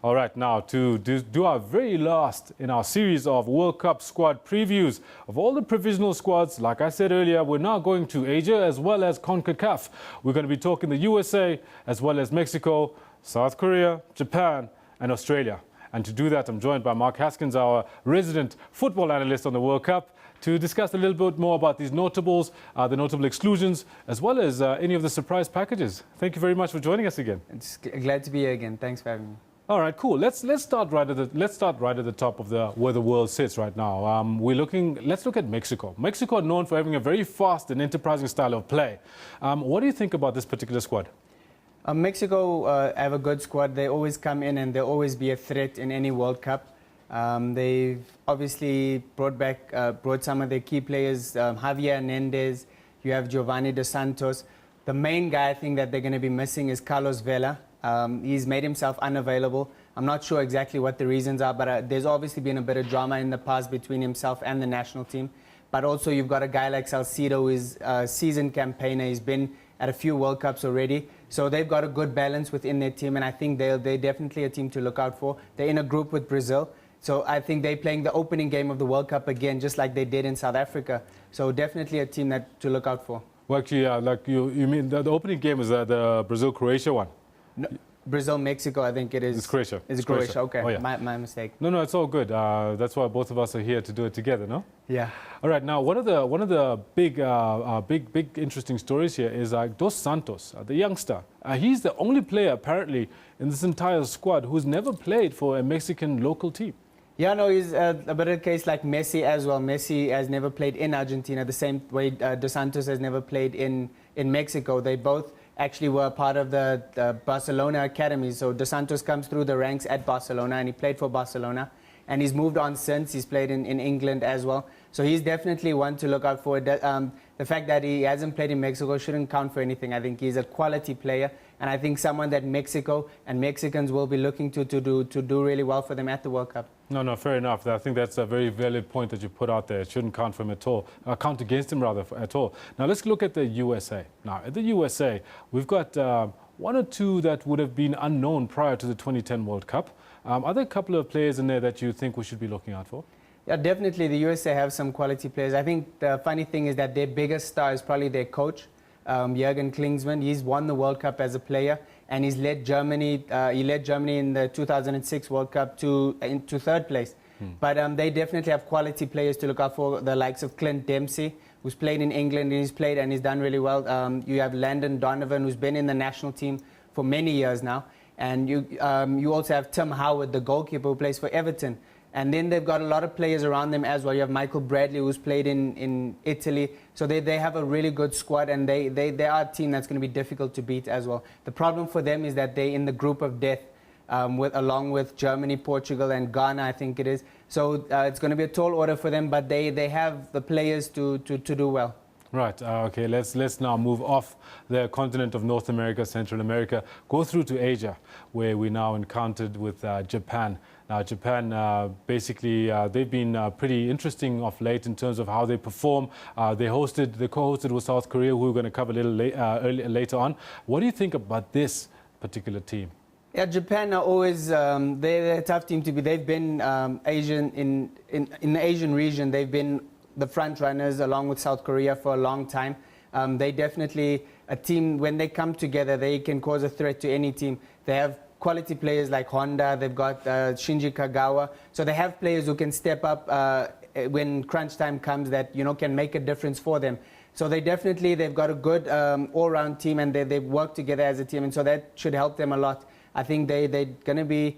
All right, now to do our very last in our series of World Cup squad previews of all the provisional squads. Like I said earlier, we're now going to Asia as well as CONCACAF. We're going to be talking the USA as well as Mexico, South Korea, Japan and Australia. And to do that, I'm joined by Mark Haskins, our resident football analyst on the World Cup, to discuss a little bit more about these notables, the notable exclusions, as well as any of the surprise packages. Thank you very much for joining us again. It's glad to be here again. Thanks for having me. All right, cool. Let's start right at the top of where the world sits right now. Let's look at Mexico. Mexico are known for having a very fast and enterprising style of play. What do you think about this particular squad? Mexico have a good squad. They always come in and they'll always be a threat in any World Cup. They've obviously brought some of their key players, Javier Hernandez, you have Giovanni Dos Santos. The main guy I think that they're going to be missing is Carlos Vela. He's made himself unavailable. I'm not sure exactly what the reasons are, but there's obviously been a bit of drama in the past between himself and the national team. But also you've got a guy like Salcido, who is a seasoned campaigner. He's been at a few World Cups already. So they've got a good balance within their team, and I think they're definitely a team to look out for. They're in a group with Brazil. So I think they're playing the opening game of the World Cup again, just like they did in South Africa. So definitely a team to look out for. Well, actually, like you mean the opening game is the Brazil-Croatia one? No, Brazil-Mexico, I think it is. It's Croatia. It's Croatia. Okay, oh, yeah. my mistake. No, it's all good. That's why both of us are here to do it together, no? Yeah. All right. Now, one of the big interesting stories here is Dos Santos, the youngster. He's the only player apparently in this entire squad who's never played for a Mexican local team. Yeah, no, he's a bit of a case like Messi as well. Messi has never played in Argentina the same way Dos Santos has never played in Mexico. They both actually were part of the Barcelona academy. So Dos Santos comes through the ranks at Barcelona and he played for Barcelona. And he's moved on since. He's played in England as well. So he's definitely one to look out for. The fact that he hasn't played in Mexico shouldn't count for anything. I think he's a quality player. And I think someone that Mexico and Mexicans will be looking to do really well for them at the World Cup. No, fair enough. I think that's a very valid point that you put out there. It shouldn't count for him at all, count against him rather at all. Now let's look at the USA. Now at the USA, we've got one or two that would have been unknown prior to the 2010 World Cup. Are there a couple of players in there that you think we should be looking out for? Yeah, definitely the USA have some quality players. I think the funny thing is that their biggest star is probably their coach, Jürgen Klinsmann. He's won the World Cup as a player, and he's led Germany. He led Germany in the 2006 World Cup to third place. But they definitely have quality players to look out for, the likes of Clint Dempsey, who's played in England and he's done really well. You have Landon Donovan, who's been in the national team for many years now. And you also have Tim Howard, the goalkeeper, who plays for Everton. And then they've got a lot of players around them as well. You have Michael Bradley, who's played in Italy. So they have a really good squad, and they are a team that's going to be difficult to beat as well. The problem for them is that they're in the group of death, along with Germany, Portugal, and Ghana, I think it is. So it's going to be a tall order for them, but they have the players to do well. Right. Okay. Let's now move off the continent of North America, Central America, go through to Asia, where we now encountered with Japan. Now, Japan basically they've been pretty interesting of late in terms of how they perform. They co-hosted with South Korea, who we're going to cover a little later on. What do you think about this particular team? Yeah, Japan are always they're a tough team to be. They've been Asian in the Asian region. They've been the front runners along with South Korea for a long time. They definitely a team, when they come together, they can cause a threat to any team. They have quality players like Honda, they've got Shinji Kagawa. So they have players who can step up when crunch time comes that, can make a difference for them. So they've got a good all-round team, and they work together as a team, and so that should help them a lot. I think they're going to be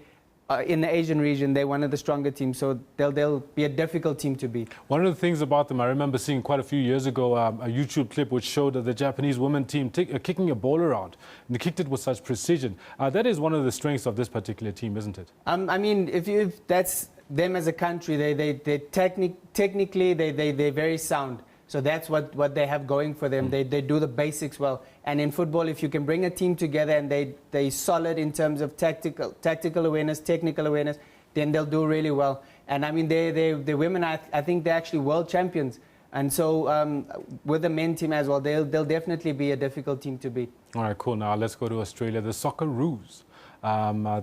in the Asian region, they're one of the stronger teams, so they'll be a difficult team to beat. One of the things about them, I remember seeing quite a few years ago a YouTube clip which showed the Japanese women team kicking a ball around, and they kicked it with such precision. That is one of the strengths of this particular team, isn't it? I mean, if that's them as a country, they technically they're very sound. So that's what they have going for them. They do the basics well. And in football, if you can bring a team together and they're solid in terms of tactical awareness, technical awareness, then they'll do really well. And I mean, the women, I think they're actually world champions. And so with the men team as well, they'll definitely be a difficult team to beat. All right, cool. Now let's go to Australia, the Socceroos.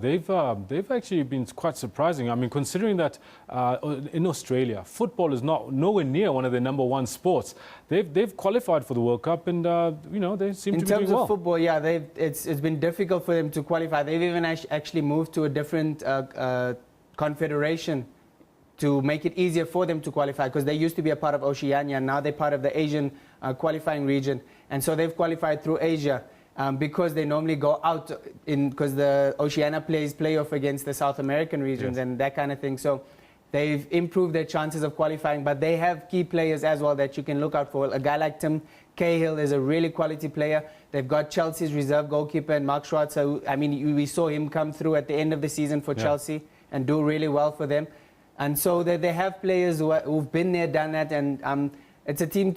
they've actually been quite surprising. I mean, considering that in Australia, football is nowhere near one of their #1 sports. They've qualified for the World Cup, and they seem to be doing well. In terms of football, yeah, it's been difficult for them to qualify. They've even actually moved to a different confederation to make it easier for them to qualify, because they used to be a part of Oceania, and now they're part of the Asian qualifying region. And so they've qualified through Asia because they normally go out because the Oceania plays playoff against the South American regions, yes, and that kind of thing. So they've improved their chances of qualifying, but they have key players as well that you can look out for. A guy like Tim Cahill is a really quality player. They've got Chelsea's reserve goalkeeper and Mark Schwarzer. I mean, we saw him come through at the end of the season for Chelsea and do really well for them. And so they have players who've been there, done that, and it's a team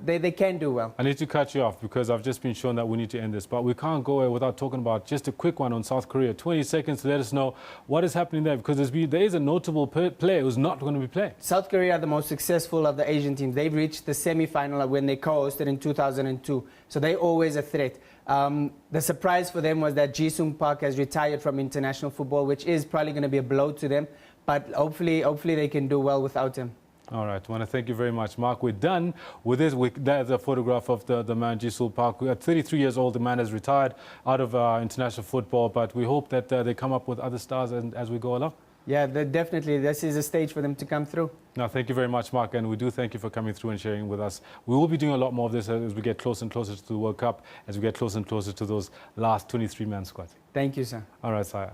they can do well. I need to cut you off because I've just been shown that we need to end this, but we can't go away without talking about just a quick one on South Korea. 20 seconds to let us know what is happening there, because there is a notable player who's not going to be playing. South Korea are the most successful of the Asian teams. They've reached the semi-final when they co-hosted in 2002, so they're always a threat. The surprise for them was that Ji-sung Park has retired from international football, which is probably going to be a blow to them, but hopefully they can do well without him. All right, I want to thank you very much, Mark. We're done with this. There's a photograph of the man, Ji-sung Park. At 33 years old, the man has retired out of international football, but we hope that they come up with other stars as we go along. Yeah, definitely. This is a stage for them to come through. No, thank you very much, Mark, and we do thank you for coming through and sharing with us. We will be doing a lot more of this as we get closer and closer to the World Cup, as we get closer and closer to those last 23-man squads. Thank you, sir. All right, Saya.